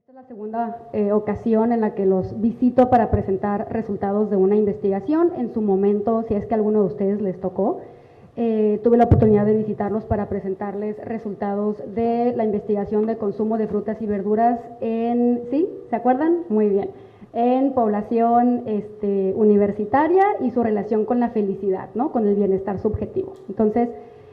Esta es la segunda ocasión en la que los visito para presentar resultados de una investigación. En su momento, si es que a alguno de ustedes les tocó, tuve la oportunidad de visitarlos para presentarles resultados de la investigación de consumo de frutas y verduras en, ¿sí? ¿Se acuerdan? Muy bien. En población universitaria y su relación con la felicidad, ¿no? Con el bienestar subjetivo. Entonces,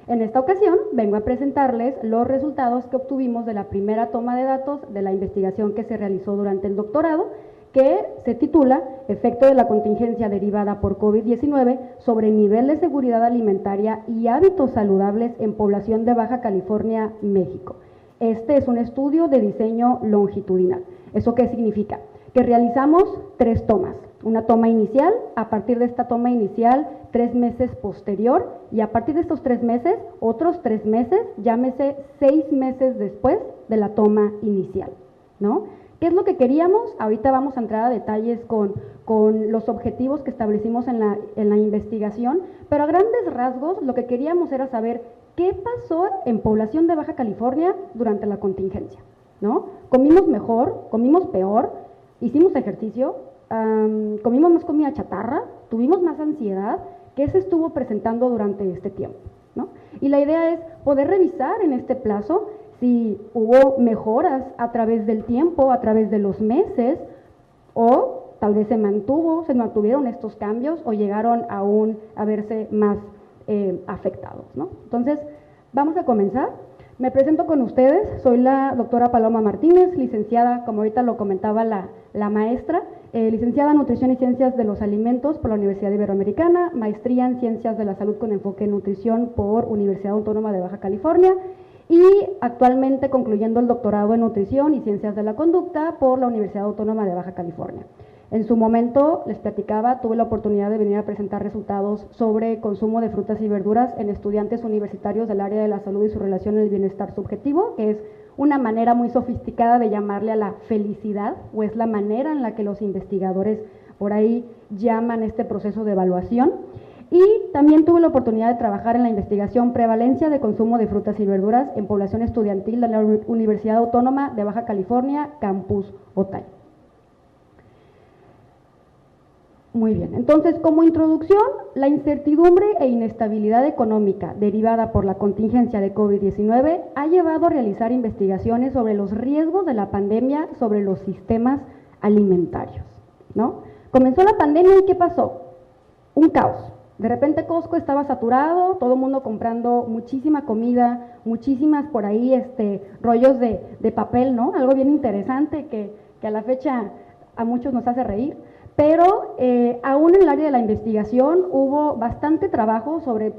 en esta ocasión vengo a presentarles los resultados que obtuvimos de la primera toma de datos de la investigación que se realizó durante el doctorado, que se titula Efecto de la contingencia derivada por COVID-19 sobre nivel de seguridad alimentaria y hábitos saludables en población de Baja California, México. Este es un estudio de diseño longitudinal. ¿Eso qué significa? Que realizamos 3 tomas. Una toma inicial, a partir de esta toma inicial, 3 meses posterior, y a partir de estos 3 meses, otros 3 meses, llámese 6 meses después de la toma inicial, ¿no? ¿Qué es lo que queríamos? Ahorita vamos a entrar a detalles con los objetivos que establecimos en la investigación, pero a grandes rasgos lo que queríamos era saber qué pasó en población de Baja California durante la contingencia, ¿no? ¿Comimos mejor? ¿Comimos peor? ¿Hicimos ejercicio? ¿Comimos más comida chatarra? ¿Tuvimos más ansiedad? ¿Qué se estuvo presentando durante este tiempo, ¿no? Y la idea es poder revisar en este plazo si hubo mejoras a través del tiempo, a través de los meses, o tal vez se mantuvieron estos cambios o llegaron aún a verse más afectados, ¿no? Entonces, vamos a comenzar. Me presento con ustedes, soy la doctora Paloma Martínez, licenciada, como ahorita lo comentaba la maestra, licenciada en Nutrición y Ciencias de los Alimentos por la Universidad Iberoamericana, maestría en Ciencias de la Salud con enfoque en Nutrición por Universidad Autónoma de Baja California y actualmente concluyendo el doctorado en Nutrición y Ciencias de la Conducta por la Universidad Autónoma de Baja California. En su momento, les platicaba, tuve la oportunidad de venir a presentar resultados sobre consumo de frutas y verduras en estudiantes universitarios del área de la salud y su relación en el bienestar subjetivo, que es una manera muy sofisticada de llamarle a la felicidad, o es la manera en la que los investigadores por ahí llaman este proceso de evaluación. Y también tuve la oportunidad de trabajar en la investigación prevalencia de consumo de frutas y verduras en población estudiantil de la Universidad Autónoma de Baja California, Campus Otay. Muy bien, entonces como introducción, la incertidumbre e inestabilidad económica derivada por la contingencia de COVID-19 ha llevado a realizar investigaciones sobre los riesgos de la pandemia sobre los sistemas alimentarios, ¿no? Comenzó la pandemia y ¿qué pasó? Un caos. De repente Costco estaba saturado, todo el mundo comprando muchísima comida, muchísimas por ahí rollos de papel, ¿no? Algo bien interesante que a la fecha a muchos nos hace reír. Pero aún en el área de la investigación hubo bastante trabajo sobre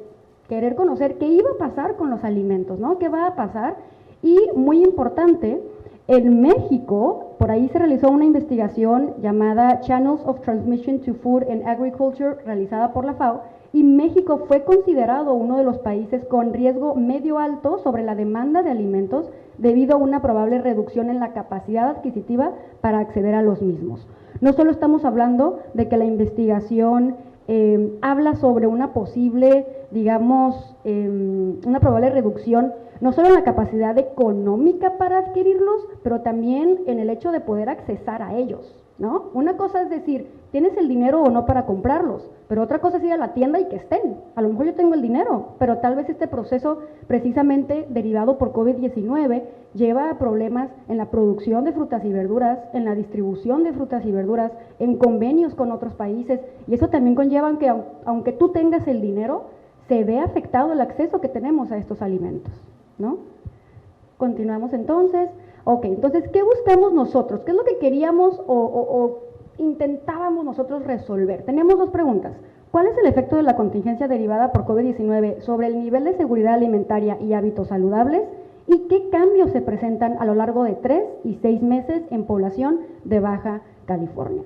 querer conocer qué iba a pasar con los alimentos, ¿no? ¿Qué va a pasar? Y muy importante, en México, por ahí se realizó una investigación llamada Channels of Transmission to Food and Agriculture, realizada por la FAO, y México fue considerado uno de los países con riesgo medio alto sobre la demanda de alimentos debido a una probable reducción en la capacidad adquisitiva para acceder a los mismos. No solo estamos hablando de que la investigación habla sobre una posible, digamos, una probable reducción, no solo en la capacidad económica para adquirirlos, pero también en el hecho de poder accesar a ellos, ¿no? Una cosa es decir, tienes el dinero o no para comprarlos, pero otra cosa es ir a la tienda y que estén. A lo mejor yo tengo el dinero, pero tal vez este proceso precisamente derivado por COVID-19 lleva a problemas en la producción de frutas y verduras, en la distribución de frutas y verduras, en convenios con otros países, y eso también conlleva que aunque tú tengas el dinero, se ve afectado el acceso que tenemos a estos alimentos, ¿no? Continuamos entonces. Ok, entonces, ¿qué buscamos nosotros? ¿Qué es lo que queríamos o intentábamos nosotros resolver? Tenemos 2 preguntas. ¿Cuál es el efecto de la contingencia derivada por COVID-19 sobre el nivel de seguridad alimentaria y hábitos saludables? ¿Y qué cambios se presentan a lo largo de 3 y 6 meses en población de Baja California?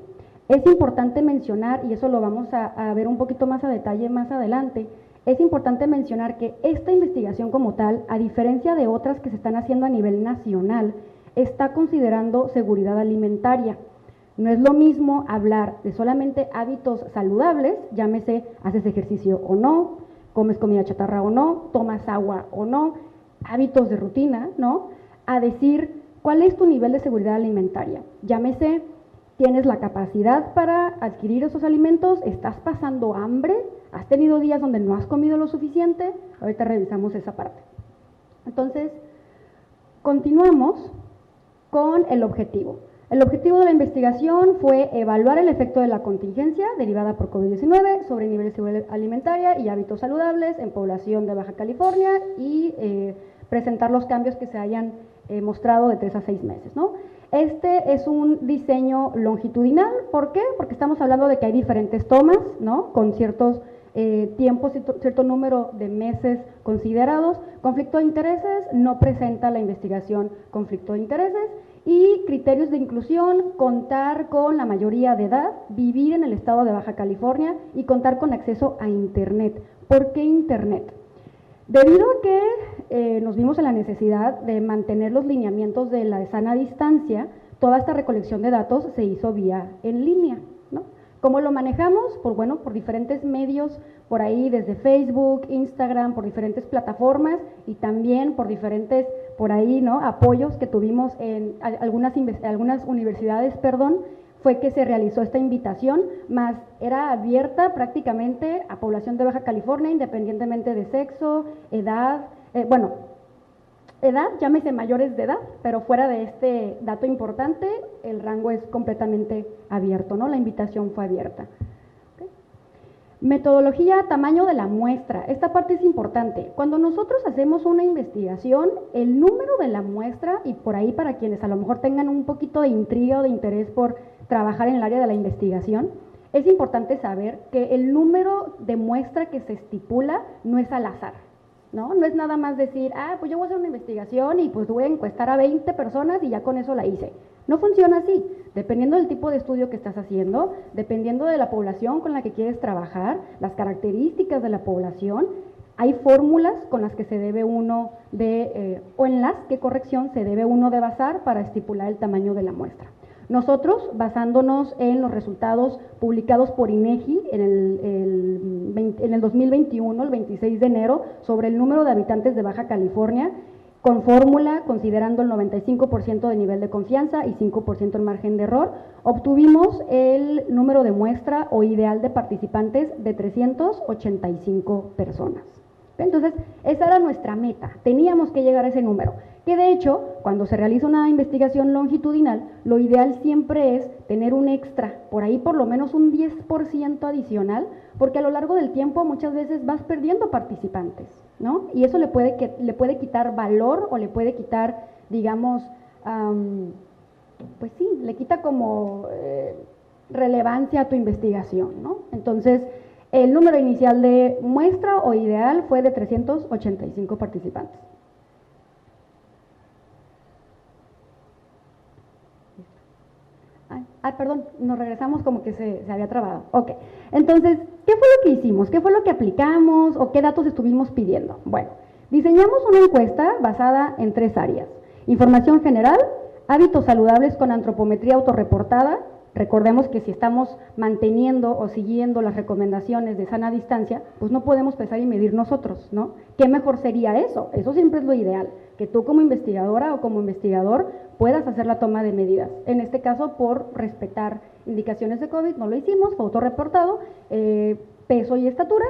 Es importante mencionar, y eso lo vamos a ver un poquito más a detalle más adelante, es importante mencionar que esta investigación como tal, a diferencia de otras que se están haciendo a nivel nacional, está considerando seguridad alimentaria. No es lo mismo hablar de solamente hábitos saludables, llámese haces ejercicio o no, comes comida chatarra o no, tomas agua o no, hábitos de rutina, ¿no? A decir ¿Cuál es tu nivel de seguridad alimentaria? Llámese, ¿tienes la capacidad para adquirir esos alimentos? ¿Estás pasando hambre? ¿Has tenido días donde no has comido lo suficiente? Ahorita revisamos esa parte. Entonces, continuamos con el objetivo. El objetivo de la investigación fue evaluar el efecto de la contingencia derivada por COVID-19 sobre niveles de seguridad alimentaria y hábitos saludables en población de Baja California y presentar los cambios que se hayan mostrado de 3 a 6 meses, ¿no? Este es un diseño longitudinal. ¿Por qué? Porque estamos hablando de que hay diferentes tomas, ¿no? Con ciertos tiempos, cierto número de meses considerados. Conflicto de intereses, no presenta la investigación conflicto de intereses. Y criterios de inclusión, contar con la mayoría de edad, vivir en el estado de Baja California y contar con acceso a Internet. ¿Por qué Internet? Debido a que nos vimos en la necesidad de mantener los lineamientos de la sana distancia, toda esta recolección de datos se hizo vía en línea, ¿no? ¿Cómo lo manejamos? Pues bueno, por diferentes medios, por ahí desde Facebook, Instagram, por diferentes plataformas y también por diferentes, por ahí, ¿no?, apoyos que tuvimos en algunas universidades, fue que se realizó esta invitación, más era abierta prácticamente a población de Baja California, independientemente de sexo, edad, edad, llámese mayores de edad, pero fuera de este dato importante, el rango es completamente abierto, ¿no? La invitación fue abierta. ¿Okay? Metodología, tamaño de la muestra. Esta parte es importante. Cuando nosotros hacemos una investigación, el número de la muestra, y por ahí para quienes a lo mejor tengan un poquito de intriga o de interés por trabajar en el área de la investigación, es importante saber que el número de muestra que se estipula no es al azar, ¿no? No es nada más decir, pues yo voy a hacer una investigación y pues voy a encuestar a 20 personas y ya con eso la hice. No funciona así. Dependiendo del tipo de estudio que estás haciendo, dependiendo de la población con la que quieres trabajar, las características de la población, hay fórmulas con las que se debe uno o en las que, se debe uno de basar para estipular el tamaño de la muestra. Nosotros, basándonos en los resultados publicados por INEGI en el 2021, el 26 de enero, sobre el número de habitantes de Baja California, con fórmula, considerando el 95% de nivel de confianza y 5% el margen de error, obtuvimos el número de muestra o ideal de participantes de 385 personas. Entonces, esa era nuestra meta, teníamos que llegar a ese número, que de hecho, cuando se realiza una investigación longitudinal, lo ideal siempre es tener un extra, por ahí por lo menos un 10% adicional, porque a lo largo del tiempo muchas veces vas perdiendo participantes, ¿no? Y eso le puede quitar valor o le puede quitar, digamos, pues sí, le quita como relevancia a tu investigación, ¿no? Entonces, el número inicial de muestra o ideal fue de 385 participantes. Perdón, nos regresamos como que se había trabado. Ok, entonces, ¿qué fue lo que hicimos? ¿Qué fue lo que aplicamos o qué datos estuvimos pidiendo? Bueno, diseñamos una encuesta basada en 3 áreas. Información general, hábitos saludables con antropometría autorreportada. Recordemos que si estamos manteniendo o siguiendo las recomendaciones de sana distancia, pues no podemos pesar y medir nosotros, ¿no? ¿Qué mejor sería eso? Eso siempre es lo ideal, que tú como investigadora o como investigador puedas hacer la toma de medidas. En este caso, por respetar indicaciones de COVID, no lo hicimos, fue autorreportado, peso y estatura,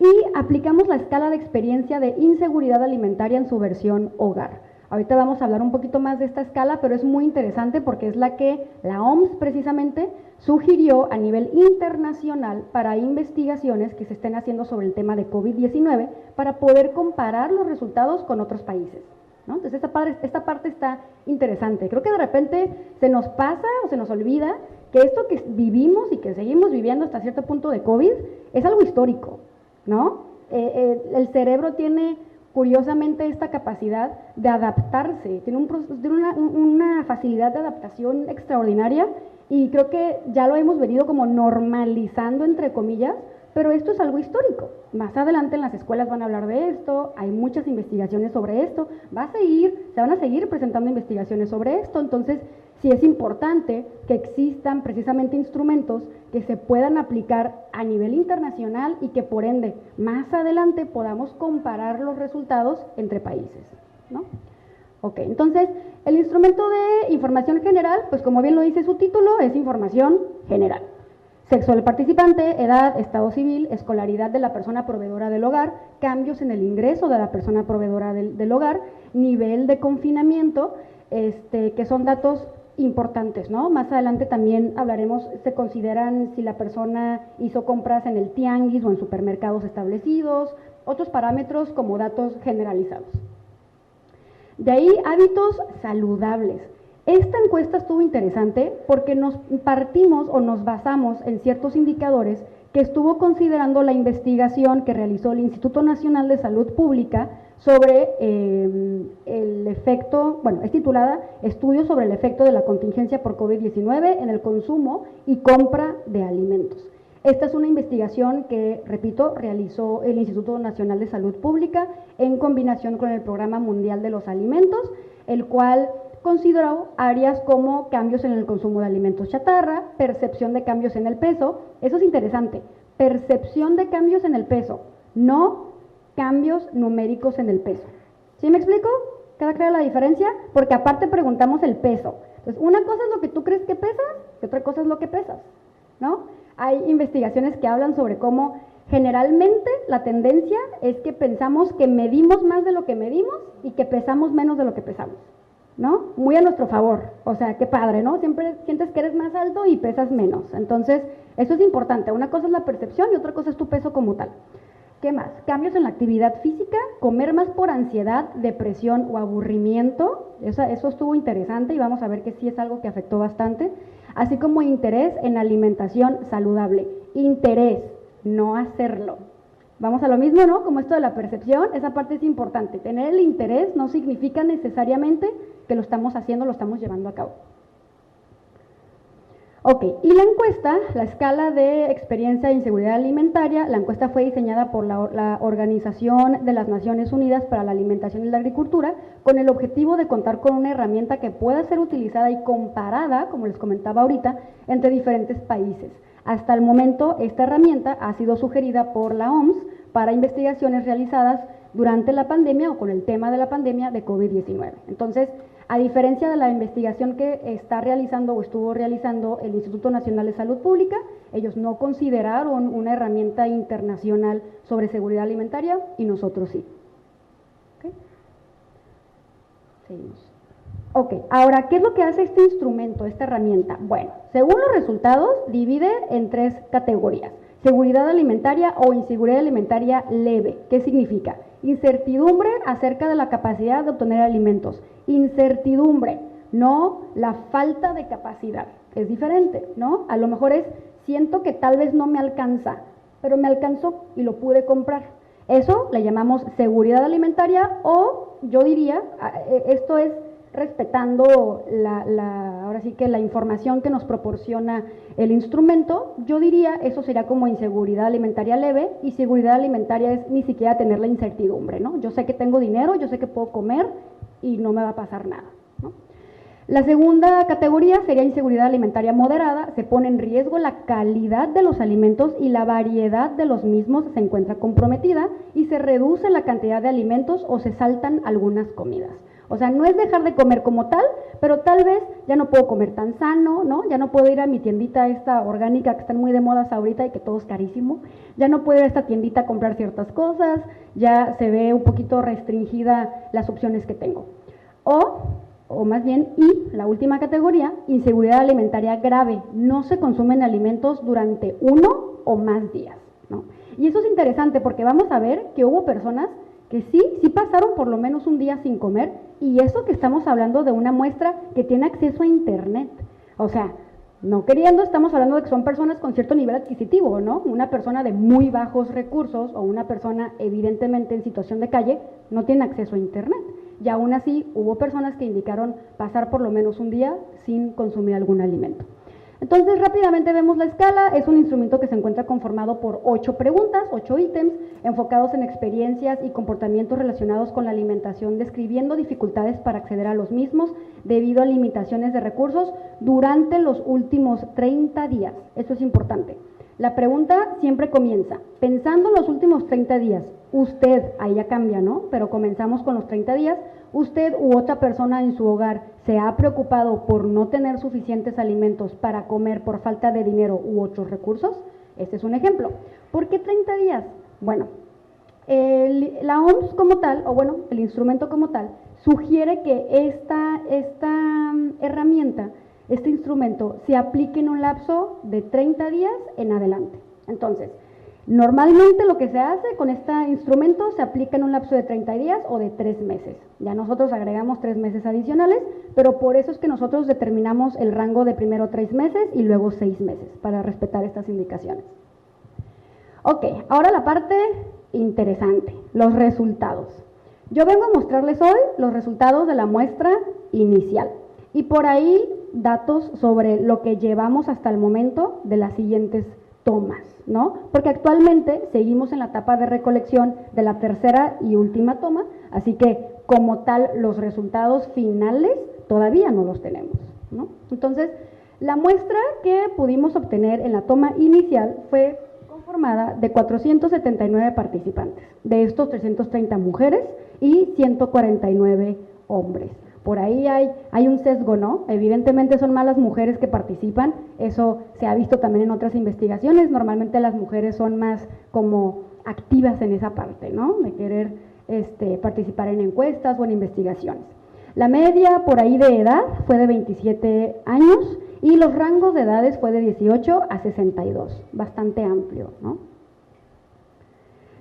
y aplicamos la escala de experiencia de inseguridad alimentaria en su versión hogar. Ahorita vamos a hablar un poquito más de esta escala, pero es muy interesante porque es la que la OMS precisamente sugirió a nivel internacional para investigaciones que se estén haciendo sobre el tema de COVID-19 para poder comparar los resultados con otros países, ¿no? Entonces esta parte está interesante. Creo que de repente se nos pasa o se nos olvida que esto que vivimos y que seguimos viviendo hasta cierto punto de COVID es algo histórico, ¿no? El cerebro tiene curiosamente esta capacidad de adaptarse, tiene una facilidad de adaptación extraordinaria y creo que ya lo hemos venido como normalizando entre comillas, pero esto es algo histórico. Más adelante en las escuelas van a hablar de esto, hay muchas investigaciones sobre esto, se van a seguir presentando investigaciones sobre esto, entonces sí es importante que existan precisamente instrumentos que se puedan aplicar a nivel internacional y que por ende más adelante podamos comparar los resultados entre países, ¿no? Ok, entonces, el instrumento de información general, pues como bien lo dice su título, es información general. Sexo del participante, edad, estado civil, escolaridad de la persona proveedora del hogar, cambios en el ingreso de la persona proveedora del hogar, nivel de confinamiento, que son datos importantes, ¿no? Más adelante también hablaremos, se consideran si la persona hizo compras en el tianguis o en supermercados establecidos, otros parámetros como datos generalizados. De ahí, hábitos saludables. Esta encuesta estuvo interesante porque nos partimos o nos basamos en ciertos indicadores que estuvo considerando la investigación que realizó el Instituto Nacional de Salud Pública sobre el efecto, bueno, es titulada Estudio sobre el efecto de la contingencia por COVID-19 en el consumo y compra de alimentos. Esta es una investigación que, repito, realizó el Instituto Nacional de Salud Pública en combinación con el Programa Mundial de los Alimentos, el cual consideró áreas como cambios en el consumo de alimentos chatarra, percepción de cambios en el peso. Eso es interesante, percepción de cambios en el peso, no cambios numéricos en el peso. ¿Sí me explico? ¿Queda clara la diferencia? Porque aparte preguntamos el peso. Entonces, una cosa es lo que tú crees que pesas y otra cosa es lo que pesas, ¿no? Hay investigaciones que hablan sobre cómo generalmente la tendencia es que pensamos que medimos más de lo que medimos y que pesamos menos de lo que pesamos, ¿no? Muy a nuestro favor, o sea, qué padre, ¿no? Siempre sientes que eres más alto y pesas menos. Entonces, eso es importante. Una cosa es la percepción y otra cosa es tu peso como tal. ¿Qué más? Cambios en la actividad física, comer más por ansiedad, depresión o aburrimiento. Eso estuvo interesante y vamos a ver que sí es algo que afectó bastante. Así como interés en alimentación saludable. Interés, no hacerlo. Vamos a lo mismo, ¿no? Como esto de la percepción, esa parte es importante. Tener el interés no significa necesariamente que lo estamos haciendo, lo estamos llevando a cabo. Ok, y la encuesta, la escala de experiencia de inseguridad alimentaria, la encuesta fue diseñada por la Organización de las Naciones Unidas para la Alimentación y la Agricultura con el objetivo de contar con una herramienta que pueda ser utilizada y comparada, como les comentaba ahorita, entre diferentes países. Hasta el momento, esta herramienta ha sido sugerida por la OMS para investigaciones realizadas durante la pandemia o con el tema de la pandemia de COVID-19. Entonces, a diferencia de la investigación que está realizando o estuvo realizando el Instituto Nacional de Salud Pública, ellos no consideraron una herramienta internacional sobre seguridad alimentaria y nosotros sí. ¿Okay? Seguimos. Ok, ahora, ¿qué es lo que hace este instrumento, esta herramienta? Bueno, según los resultados, divide en 3 categorías. Seguridad alimentaria o inseguridad alimentaria leve. ¿Qué significa? Incertidumbre acerca de la capacidad de obtener alimentos. Incertidumbre, no la falta de capacidad. Es diferente, ¿no? A lo mejor es, siento que tal vez no me alcanza, pero me alcanzó y lo pude comprar. Eso le llamamos seguridad alimentaria o yo diría, esto es respetando ahora sí que la información que nos proporciona el instrumento, yo diría eso sería como inseguridad alimentaria leve y seguridad alimentaria es ni siquiera tener la incertidumbre, ¿no? Yo sé que tengo dinero, yo sé que puedo comer y no me va a pasar nada, ¿no? La segunda categoría sería inseguridad alimentaria moderada, se pone en riesgo la calidad de los alimentos y la variedad de los mismos se encuentra comprometida y se reduce la cantidad de alimentos o se saltan algunas comidas. O sea, no es dejar de comer como tal, pero tal vez ya no puedo comer tan sano, ¿no? Ya no puedo ir a mi tiendita esta orgánica que están muy de moda ahorita y que todo es carísimo. Ya no puedo ir a esta tiendita a comprar ciertas cosas, ya se ve un poquito restringida las opciones que tengo. O más bien, y la última categoría, inseguridad alimentaria grave. No se consumen alimentos durante 1 o más días, ¿no? Y eso es interesante porque vamos a ver que hubo personas que sí pasaron por lo menos un día sin comer, y eso que estamos hablando de una muestra que tiene acceso a internet. O sea, no queriendo, estamos hablando de que son personas con cierto nivel adquisitivo, ¿no? Una persona de muy bajos recursos o una persona evidentemente en situación de calle no tiene acceso a internet. Y aún así hubo personas que indicaron pasar por lo menos un día sin consumir algún alimento. Entonces, rápidamente vemos la escala. Es un instrumento que se encuentra conformado por 8 preguntas, 8 ítems, enfocados en experiencias y comportamientos relacionados con la alimentación, describiendo dificultades para acceder a los mismos debido a limitaciones de recursos durante los últimos 30 días. Eso es importante. La pregunta siempre comienza, pensando en los últimos 30 días, usted, ahí ya cambia, ¿no? Pero comenzamos con los 30 días, usted u otra persona en su hogar se ha preocupado por no tener suficientes alimentos para comer por falta de dinero u otros recursos. Este es un ejemplo. ¿Por qué 30 días? Bueno, la OMS como tal, o bueno, el instrumento como tal, sugiere que esta herramienta, este instrumento, se aplique en un lapso de 30 días en adelante. Entonces, normalmente lo que se hace con este instrumento se aplica en un lapso de 30 días o de 3 meses. Ya nosotros agregamos 3 meses adicionales, pero por eso es que nosotros determinamos el rango de primero 3 meses y luego 6 meses, para respetar estas indicaciones. Ok, ahora la parte interesante, los resultados. Yo vengo a mostrarles hoy los resultados de la muestra inicial y por ahí datos sobre lo que llevamos hasta el momento de las siguientes tomas, ¿no? Porque actualmente seguimos en la etapa de recolección de la tercera y última toma, así que como tal los resultados finales todavía no los tenemos, ¿no? Entonces, la muestra que pudimos obtener en la toma inicial fue conformada de 479 participantes, de estos 330 mujeres y 149 hombres. Por ahí hay un sesgo, ¿no? Evidentemente son más las mujeres que participan, eso se ha visto también en otras investigaciones, normalmente las mujeres son más como activas en esa parte, ¿no? De querer participar en encuestas o en investigaciones. La media por ahí de edad fue de 27 años y los rangos de edades fue de 18 a 62, bastante amplio, ¿no?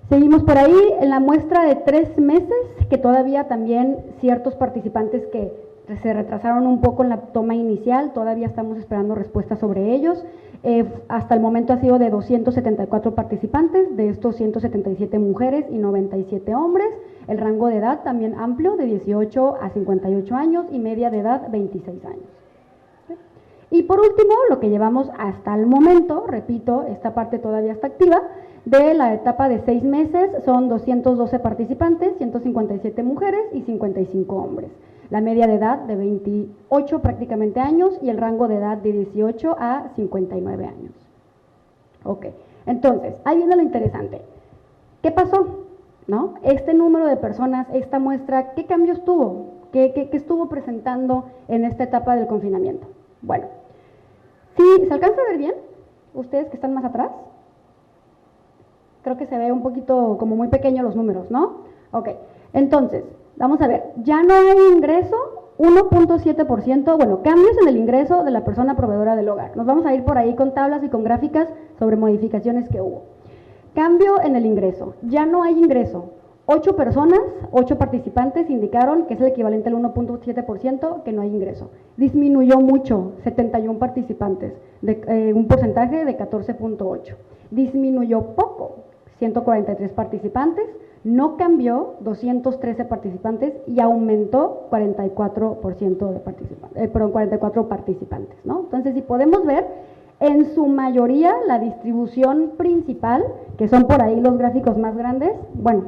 Seguimos por ahí en la muestra de 3 meses, que todavía también ciertos participantes que se retrasaron un poco en la toma inicial, todavía estamos esperando respuestas sobre ellos. Hasta el momento ha sido de 274 participantes, de estos 177 mujeres y 97 hombres. El rango de edad también amplio, de 18 a 58 años y media de edad 26 años. Y por último, lo que llevamos hasta el momento, repito, esta parte todavía está activa, de la etapa de 6 meses son 212 participantes, 157 mujeres y 55 hombres. La media de edad de 28 prácticamente años y el rango de edad de 18 a 59 años. Ok, entonces, ahí viene lo interesante. ¿Qué pasó? ¿No? Este número de personas, esta muestra, ¿qué cambios tuvo? ¿Qué estuvo presentando en esta etapa del confinamiento? Bueno, ¿sí se alcanza a ver bien? Ustedes que están más atrás. Creo que se ve un poquito como muy pequeño los números, ¿no? Ok, entonces, vamos a ver, ya no hay ingreso, 1.7%, bueno, cambios en el ingreso de la persona proveedora del hogar. Nos vamos a ir por ahí con tablas y con gráficas sobre modificaciones que hubo. Cambio en el ingreso, ya no hay ingreso. 8 personas, 8 participantes indicaron, que es el equivalente al 1.7%, que no hay ingreso. Disminuyó mucho, 71 participantes, de un porcentaje de 14.8. Disminuyó poco, 143 participantes, no cambió, 213 participantes y aumentó 44% de participantes, 44 participantes, ¿no? Entonces, si podemos ver, en su mayoría la distribución principal, que son por ahí los gráficos más grandes, bueno,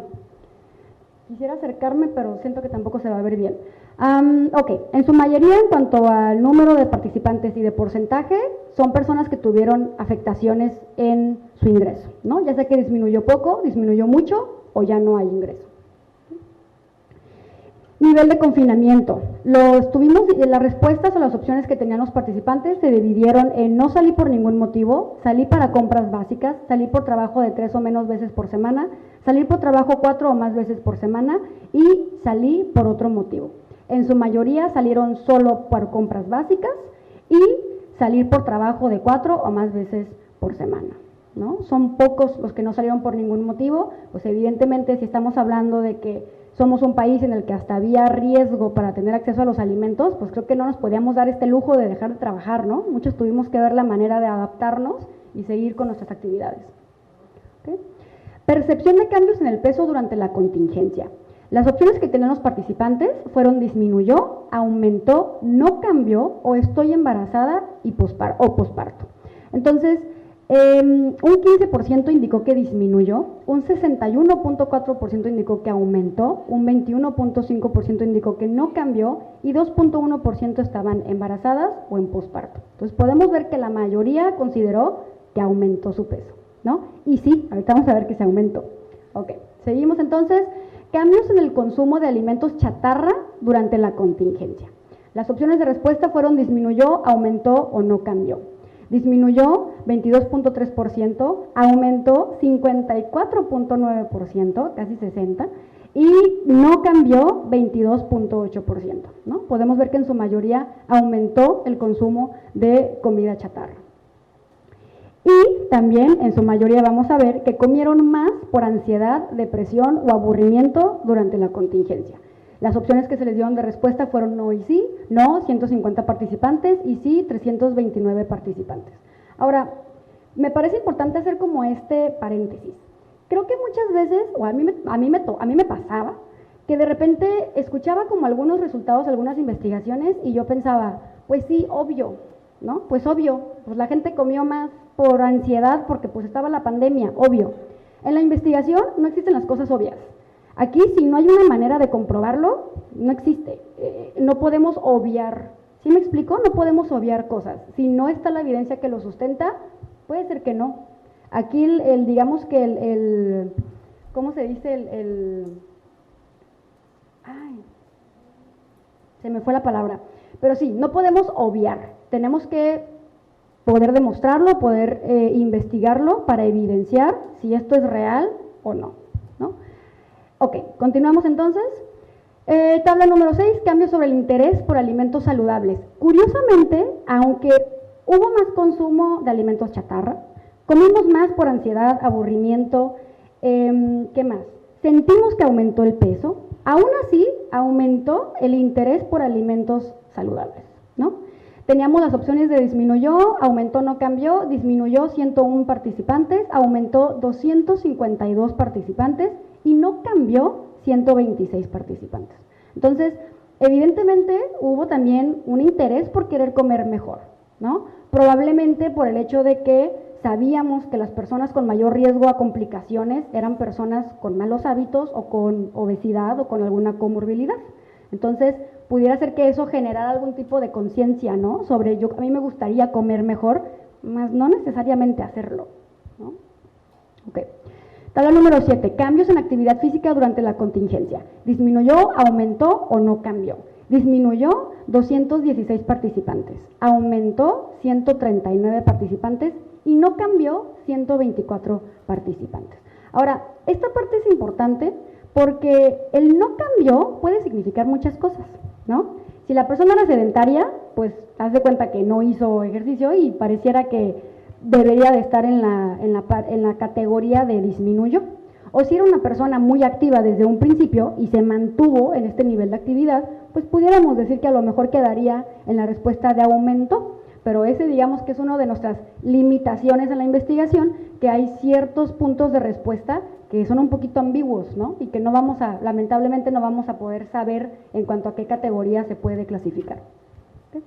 quisiera acercarme, pero siento que tampoco se va a ver bien. Ok, en su mayoría, en cuanto al número de participantes y de porcentaje, son personas que tuvieron afectaciones en su ingreso, ¿no? Ya sea que disminuyó poco, disminuyó mucho o ya no hay ingreso. Nivel de confinamiento. Las respuestas o las opciones que tenían los participantes se dividieron en no salí por ningún motivo, salí para compras básicas, salí por trabajo de 3 o menos veces por semana, salir por trabajo 4 o más veces por semana y salí por otro motivo. En su mayoría salieron solo por compras básicas y salir por trabajo de 4 o más veces por semana, ¿no? Son pocos los que no salieron por ningún motivo, pues evidentemente si estamos hablando de que somos un país en el que hasta había riesgo para tener acceso a los alimentos, pues creo que no nos podíamos dar este lujo de dejar de trabajar, ¿no? Muchos tuvimos que ver la manera de adaptarnos y seguir con nuestras actividades. ¿Okay? Percepción de cambios en el peso durante la contingencia. Las opciones que tenían los participantes fueron disminuyó, aumentó, no cambió o estoy embarazada y posparto. Entonces, un 15% indicó que disminuyó, un 61.4% indicó que aumentó, un 21.5% indicó que no cambió y 2.1% estaban embarazadas o en posparto. Entonces podemos ver que la mayoría consideró que aumentó su peso, ¿no? Y sí, ahorita vamos a ver que se aumentó. Ok, Seguimos entonces, cambios en el consumo de alimentos chatarra durante la contingencia. Las opciones de respuesta fueron disminuyó, aumentó o no cambió. Disminuyó 22.3%, aumentó 54.9%, casi 60%, y no cambió 22.8%, ¿no? Podemos ver que en su mayoría aumentó el consumo de comida chatarra. Y también en su mayoría vamos a ver que comieron más por ansiedad, depresión o aburrimiento durante la contingencia. Las opciones que se les dieron de respuesta fueron no y sí, no 150 participantes y sí 329 participantes. Ahora, me parece importante hacer como este paréntesis. Creo que muchas veces, o a mí me pasaba, que de repente escuchaba como algunos resultados, algunas investigaciones y yo pensaba, pues sí, obvio, ¿no? Pues obvio, pues la gente comió más por ansiedad porque pues estaba la pandemia, obvio. En la investigación no existen las cosas obvias. Aquí, si no hay una manera de comprobarlo, no existe. No podemos obviar. ¿Sí me explico? No podemos obviar cosas. Si no está la evidencia que lo sustenta, puede ser que no. Aquí, digamos que ¿cómo se dice? Ay, se me fue la palabra. Pero sí, no podemos obviar. Tenemos que poder demostrarlo, poder investigarlo para evidenciar si esto es real o no, ¿no? Ok, continuamos entonces. Tabla número 6, cambios sobre el interés por alimentos saludables. Curiosamente, aunque hubo más consumo de alimentos chatarra, comimos más por ansiedad, aburrimiento, ¿qué más? Sentimos que aumentó el peso, aún así aumentó el interés por alimentos saludables, ¿no? Teníamos las opciones de disminuyó, aumentó, no cambió, disminuyó 101 participantes, aumentó 252 participantes y no cambió 126 participantes. Entonces, evidentemente hubo también un interés por querer comer mejor, ¿no? Probablemente por el hecho de que sabíamos que las personas con mayor riesgo a complicaciones eran personas con malos hábitos o con obesidad o con alguna comorbilidad. Entonces, pudiera ser que eso generara algún tipo de conciencia, ¿no? Sobre a mí me gustaría comer mejor, más no necesariamente hacerlo, ¿no? Ok. Tabla número 7, cambios en actividad física durante la contingencia. ¿Disminuyó, aumentó o no cambió? Disminuyó 216 participantes, aumentó 139 participantes y no cambió 124 participantes. Ahora, esta parte es importante porque el no cambió puede significar muchas cosas, ¿no? Si la persona era sedentaria, pues haz de cuenta que no hizo ejercicio y pareciera que debería de estar en la categoría de disminuyó. O si era una persona muy activa desde un principio y se mantuvo en este nivel de actividad, pues pudiéramos decir que a lo mejor quedaría en la respuesta de aumento, pero ese digamos que es una de nuestras limitaciones en la investigación, que hay ciertos puntos de respuesta que son un poquito ambiguos, ¿no? Y que lamentablemente no vamos a poder saber en cuanto a qué categoría se puede clasificar. ¿Okay?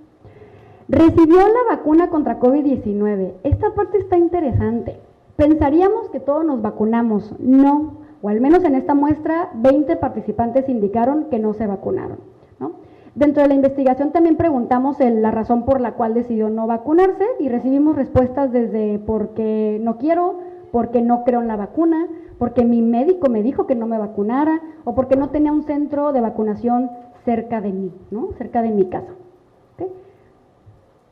Recibió la vacuna contra COVID-19. Esta parte está interesante. Pensaríamos que todos nos vacunamos. No, o al menos en esta muestra, 20 participantes indicaron que no se vacunaron, ¿no? Dentro de la investigación también preguntamos la razón por la cual decidió no vacunarse y recibimos respuestas desde porque no quiero, porque no creo en la vacuna, porque mi médico me dijo que no me vacunara o porque no tenía un centro de vacunación cerca de mí, ¿no? Cerca de mi casa. ¿Okay?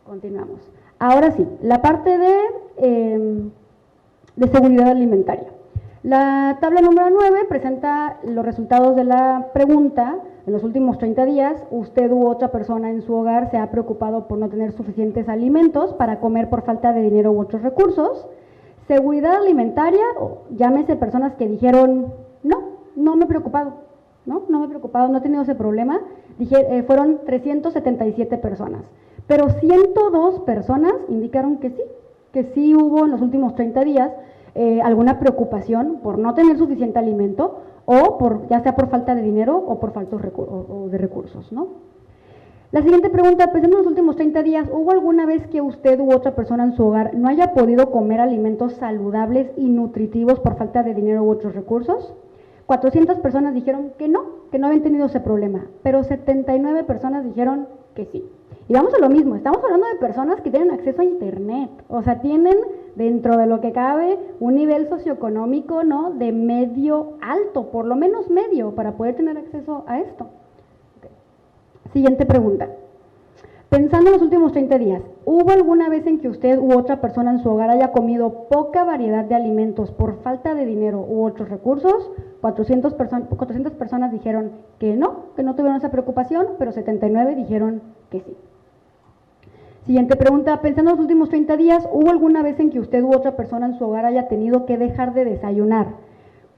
Continuamos. Ahora sí, la parte de seguridad alimentaria. La tabla número 9 presenta los resultados de la pregunta. En los últimos 30 días, usted u otra persona en su hogar se ha preocupado por no tener suficientes alimentos para comer por falta de dinero u otros recursos. Seguridad alimentaria, llámese personas que dijeron, no me he preocupado, no me he preocupado, no he tenido ese problema, fueron 377 personas, pero 102 personas indicaron que sí hubo en los últimos 30 días alguna preocupación por no tener suficiente alimento o ya sea por falta de dinero o por falta de recursos, ¿no? La siguiente pregunta, pues en los últimos 30 días, ¿hubo alguna vez que usted u otra persona en su hogar no haya podido comer alimentos saludables y nutritivos por falta de dinero u otros recursos? 400 personas dijeron que no habían tenido ese problema, pero 79 personas dijeron que sí. Y vamos a lo mismo, estamos hablando de personas que tienen acceso a internet, o sea, tienen dentro de lo que cabe, un nivel socioeconómico, ¿no?, de medio alto, por lo menos medio, para poder tener acceso a esto. Okay. Siguiente pregunta. Pensando en los últimos 30 días, ¿hubo alguna vez en que usted u otra persona en su hogar haya comido poca variedad de alimentos por falta de dinero u otros recursos? 400 personas dijeron que no tuvieron esa preocupación, pero 79 dijeron que sí. Siguiente pregunta, pensando en los últimos 30 días, ¿hubo alguna vez en que usted u otra persona en su hogar haya tenido que dejar de desayunar,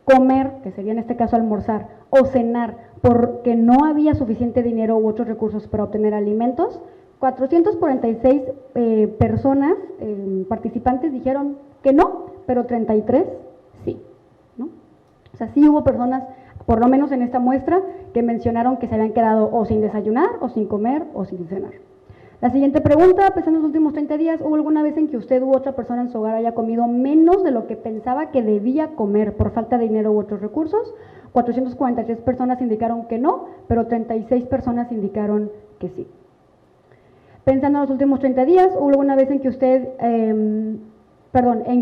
comer, que sería en este caso almorzar, o cenar, porque no había suficiente dinero u otros recursos para obtener alimentos? 446 personas, participantes, dijeron que no, pero 33 sí, ¿no? O sea, sí hubo personas, por lo menos en esta muestra, que mencionaron que se habían quedado o sin desayunar, o sin comer, o sin cenar. La siguiente pregunta, pensando en los últimos 30 días, ¿hubo alguna vez en que usted u otra persona en su hogar haya comido menos de lo que pensaba que debía comer por falta de dinero u otros recursos? 443 personas indicaron que no, pero 36 personas indicaron que sí. Pensando en los últimos 30 días, ¿hubo alguna vez en que usted, en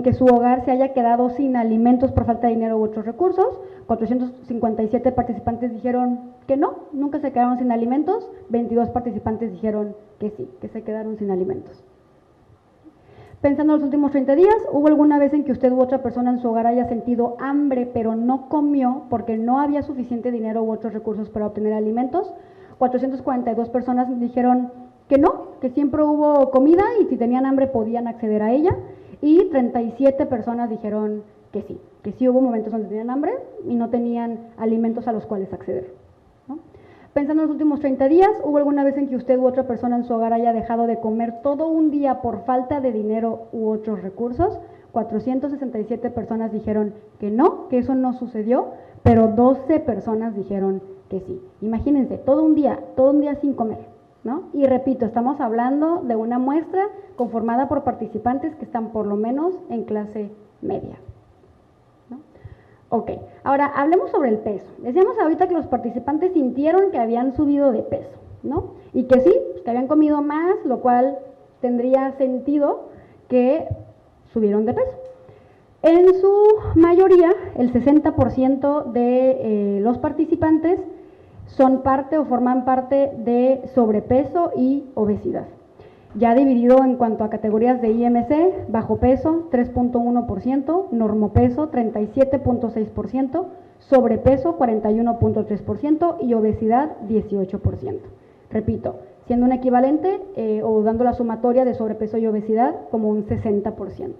que su hogar se haya quedado sin alimentos por falta de dinero u otros recursos? 457 participantes dijeron que no, nunca se quedaron sin alimentos. 22 participantes dijeron que sí, que se quedaron sin alimentos. Pensando en los últimos 30 días, ¿hubo alguna vez en que usted u otra persona en su hogar haya sentido hambre, pero no comió porque no había suficiente dinero u otros recursos para obtener alimentos? 442 personas dijeron que no, que siempre hubo comida y si tenían hambre podían acceder a ella, y 37 personas dijeron que sí hubo momentos donde tenían hambre y no tenían alimentos a los cuales acceder, ¿no? Pensando en los últimos 30 días, ¿hubo alguna vez en que usted u otra persona en su hogar haya dejado de comer todo un día por falta de dinero u otros recursos? 467 personas dijeron que no, que eso no sucedió, pero 12 personas dijeron que sí. Imagínense, todo un día sin comer, ¿no? Y repito, estamos hablando de una muestra conformada por participantes que están por lo menos en clase media, ¿no? Ok, ahora hablemos sobre el peso. Decíamos ahorita que los participantes sintieron que habían subido de peso, ¿no? Y que sí, que habían comido más, lo cual tendría sentido que subieron de peso. En su mayoría, el 60% de los participantes son parte o forman parte de sobrepeso y obesidad. Ya dividido en cuanto a categorías de IMC, bajo peso 3.1%, normopeso 37.6%, sobrepeso 41.3% y obesidad 18%. Repito, siendo un equivalente o dando la sumatoria de sobrepeso y obesidad como un 60%.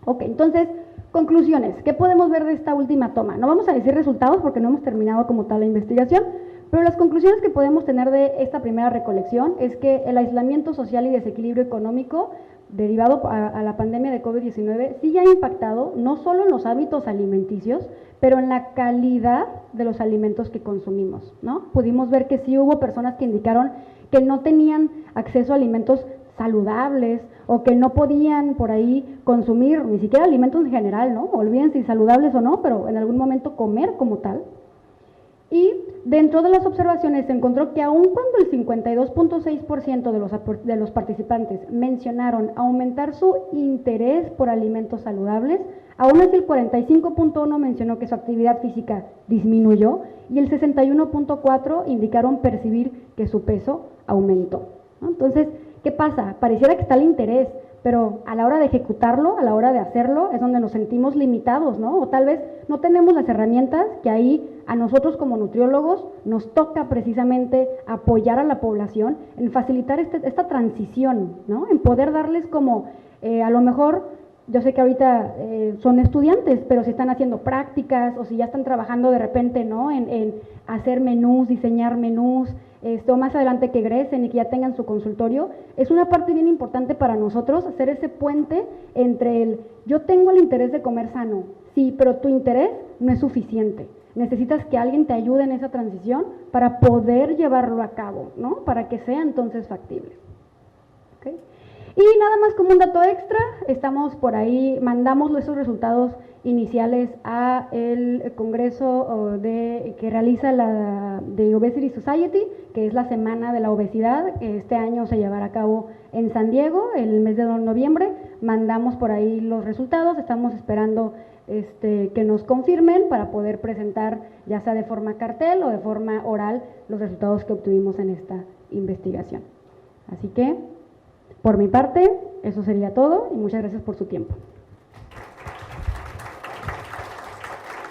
Ok, entonces, conclusiones. ¿Qué podemos ver de esta última toma? No vamos a decir resultados porque no hemos terminado como tal la investigación, pero las conclusiones que podemos tener de esta primera recolección es que el aislamiento social y desequilibrio económico derivado a la pandemia de COVID-19 sí ha impactado no solo en los hábitos alimenticios, pero en la calidad de los alimentos que consumimos, ¿no? Pudimos ver que sí hubo personas que indicaron que no tenían acceso a alimentos saludables o que no podían por ahí consumir ni siquiera alimentos en general, ¿no? Olviden si saludables o no, pero en algún momento comer como tal. Y dentro de las observaciones se encontró que aun cuando el 52.6% de los participantes mencionaron aumentar su interés por alimentos saludables, aún así el 45.1% mencionó que su actividad física disminuyó y el 61.4% indicaron percibir que su peso aumentó, ¿no? Entonces, ¿qué pasa? Pareciera que está el interés, pero a la hora de ejecutarlo, a la hora de hacerlo, es donde nos sentimos limitados, ¿no? O tal vez no tenemos las herramientas que ahí a nosotros como nutriólogos nos toca precisamente apoyar a la población en facilitar esta transición, ¿no? En poder darles como, a lo mejor, yo sé que ahorita son estudiantes, pero si están haciendo prácticas o si ya están trabajando de repente, ¿no? En hacer menús, diseñar menús, o más adelante que egresen y que ya tengan su consultorio, es una parte bien importante para nosotros hacer ese puente entre el yo tengo el interés de comer sano, sí, pero tu interés no es suficiente. Necesitas que alguien te ayude en esa transición para poder llevarlo a cabo, ¿no? Para que sea entonces factible. ¿Okay? Y nada más como un dato extra, estamos por ahí, mandamos esos resultados iniciales a el congreso que realiza la de Obesity Society, que es la Semana de la Obesidad, que este año se llevará a cabo en San Diego, el mes de noviembre. Mandamos por ahí los resultados, estamos esperando que nos confirmen para poder presentar, ya sea de forma cartel o de forma oral, los resultados que obtuvimos en esta investigación. Así que, por mi parte, eso sería todo y muchas gracias por su tiempo.